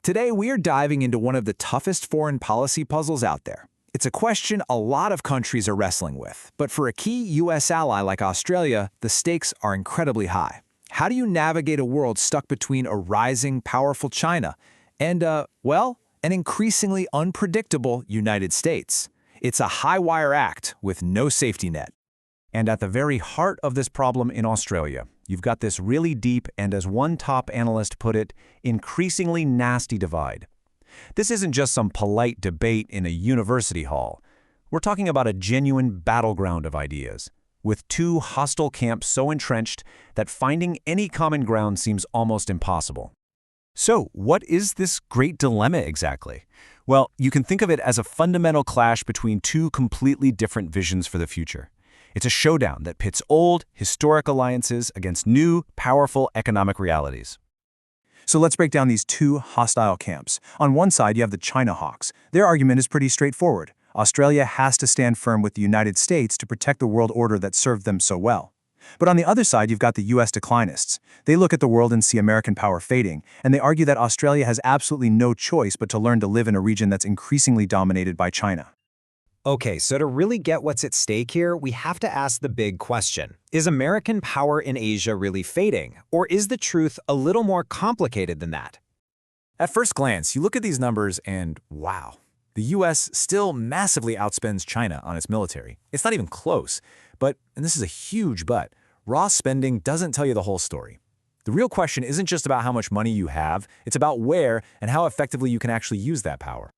Today, we are diving into one of the toughest foreign policy puzzles out there. It's a question a lot of countries are wrestling with, but for a key U.S. ally like Australia, the stakes are incredibly high. How do you navigate a world stuck between a rising, powerful China and, an increasingly unpredictable United States? It's a high-wire act with no safety net. And at the very heart of this problem in Australia, you've got this really deep and, as one top analyst put it, increasingly nasty divide. This isn't just some polite debate in a university hall. We're talking about a genuine battleground of ideas, with two hostile camps so entrenched that finding any common ground seems almost impossible. So, what is this great dilemma exactly? Well, you can think of it as a fundamental clash between two completely different visions for the future. It's a showdown that pits old, historic alliances against new, powerful economic realities. So let's break down these two hostile camps. On one side, you have the China hawks. Their argument is pretty straightforward. Australia has to stand firm with the United States to protect the world order that served them so well. But on the other side, you've got the U.S. declinists. They look at the world and see American power fading, and they argue that Australia has absolutely no choice but to learn to live in a region that's increasingly dominated by China. Okay, so to really get what's at stake here, we have to ask the big question. Is American power in Asia really fading? Or is the truth a little more complicated than that? At first glance, you look at these numbers and wow, the U.S. still massively outspends China on its military. It's not even close. But, and this is a huge but, raw spending doesn't tell you the whole story. The real question isn't just about how much money you have, it's about where and how effectively you can actually use that power.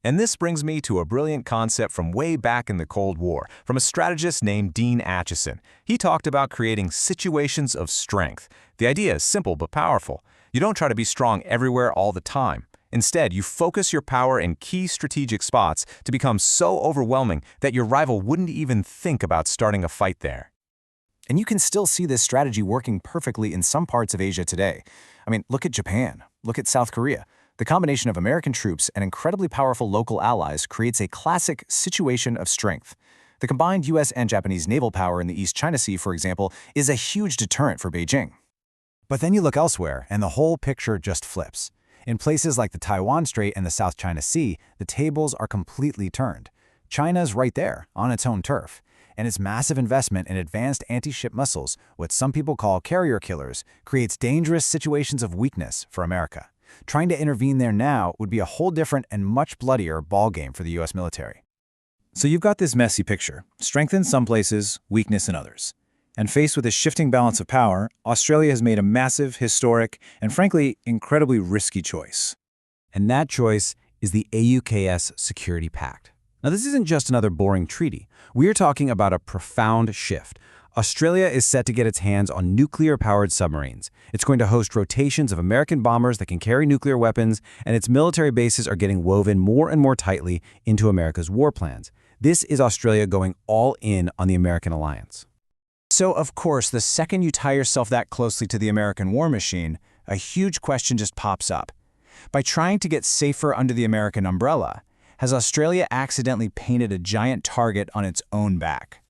And this brings me to a brilliant concept from way back in the Cold War, from a strategist named Dean Acheson. He talked about creating situations of strength. The idea is simple but powerful. You don't try to be strong everywhere all the time. Instead, you focus your power in key strategic spots to become so overwhelming that your rival wouldn't even think about starting a fight there. And you can still see this strategy working perfectly in some parts of Asia today. I mean, look at Japan. Look at South Korea. The combination of American troops and incredibly powerful local allies creates a classic situation of strength. The combined U.S. and Japanese naval power in the East China Sea, for example, is a huge deterrent for Beijing. But then you look elsewhere, and the whole picture just flips. In places like the Taiwan Strait and the South China Sea, the tables are completely turned. China's right there, on its own turf, and its massive investment in advanced anti-ship missiles, what some people call carrier killers, creates dangerous situations of weakness for America. Trying to intervene there now would be a whole different and much bloodier ballgame for the U.S. military. So you've got this messy picture, strength in some places, weakness in others. And faced with a shifting balance of power, Australia has made a massive, historic, and frankly, incredibly risky choice. And that choice is the AUKUS Security Pact. Now, this isn't just another boring treaty. We're talking about a profound shift. Australia is set to get its hands on nuclear-powered submarines. It's going to host rotations of American bombers that can carry nuclear weapons, and its military bases are getting woven more and more tightly into America's war plans. This is Australia going all in on the American alliance. So, of course, the second you tie yourself that closely to the American war machine, a huge question just pops up. By trying to get safer under the American umbrella, has Australia accidentally painted a giant target on its own back?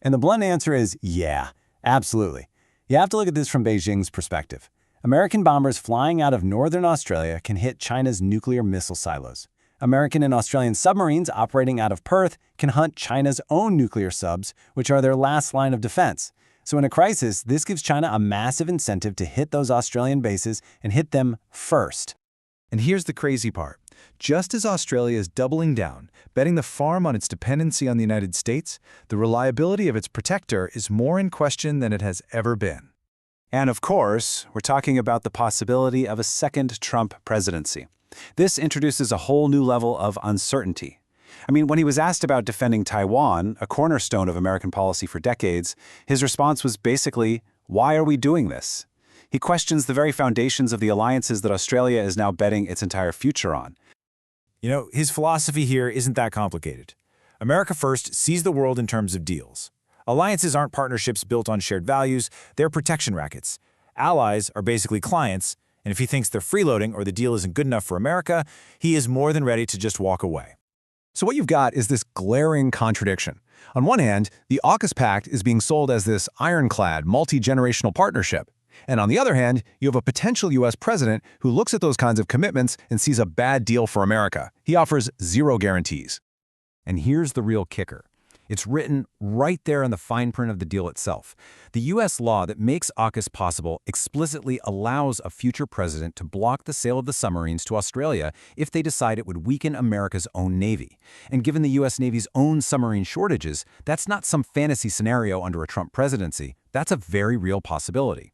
And the blunt answer is yeah, absolutely. You have to look at this from Beijing's perspective. American bombers flying out of northern Australia can hit China's nuclear missile silos. American and Australian submarines operating out of Perth can hunt China's own nuclear subs, which are their last line of defense. So in a crisis, this gives China a massive incentive to hit those Australian bases and hit them first. And here's the crazy part. Just as Australia is doubling down, betting the farm on its dependency on the United States, the reliability of its protector is more in question than it has ever been. And of course, we're talking about the possibility of a second Trump presidency. This introduces a whole new level of uncertainty. I mean, when he was asked about defending Taiwan, a cornerstone of American policy for decades, his response was basically, why are we doing this? He questions the very foundations of the alliances that Australia is now betting its entire future on. You know, his philosophy here isn't that complicated. America first sees the world in terms of deals. Alliances aren't partnerships built on shared values, they're protection rackets. Allies are basically clients, and if he thinks they're freeloading or the deal isn't good enough for America, he is more than ready to just walk away. So what you've got is this glaring contradiction. On one hand, the AUKUS Pact is being sold as this ironclad, multi-generational partnership. And on the other hand, you have a potential U.S. president who looks at those kinds of commitments and sees a bad deal for America. He offers zero guarantees. And here's the real kicker. It's written right there in the fine print of the deal itself. The U.S. law that makes AUKUS possible explicitly allows a future president to block the sale of the submarines to Australia if they decide it would weaken America's own Navy. And given the U.S. Navy's own submarine shortages, that's not some fantasy scenario under a Trump presidency. That's a very real possibility.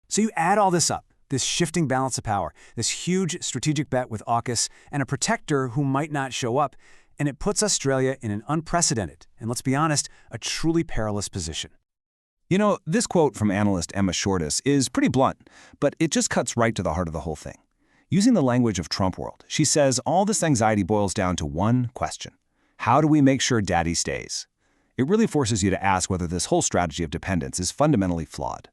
So you add all this up, this shifting balance of power, this huge strategic bet with AUKUS, and a protector who might not show up, and it puts Australia in an unprecedented, and let's be honest, a truly perilous position. You know, this quote from analyst Emma Shortis is pretty blunt, but it just cuts right to the heart of the whole thing. Using the language of Trump world, she says all this anxiety boils down to one question. How do we make sure Daddy stays? It really forces you to ask whether this whole strategy of dependence is fundamentally flawed.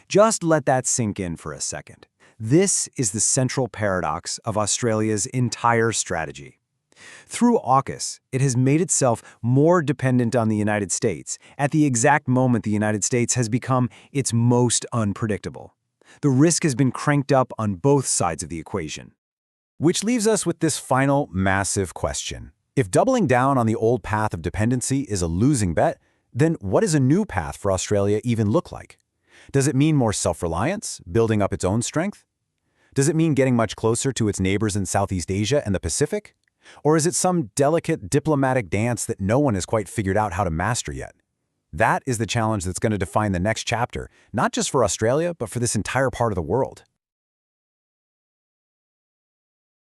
Just let that sink in for a second. This is the central paradox of Australia's entire strategy. Through AUKUS, it has made itself more dependent on the United States at the exact moment the United States has become its most unpredictable. The risk has been cranked up on both sides of the equation. Which leaves us with this final massive question. If doubling down on the old path of dependency is a losing bet, then what does a new path for Australia even look like? Does it mean more self-reliance, building up its own strength? Does it mean getting much closer to its neighbors in Southeast Asia and the Pacific? Or is it some delicate diplomatic dance that no one has quite figured out how to master yet? That is the challenge that's going to define the next chapter, not just for Australia, but for this entire part of the world.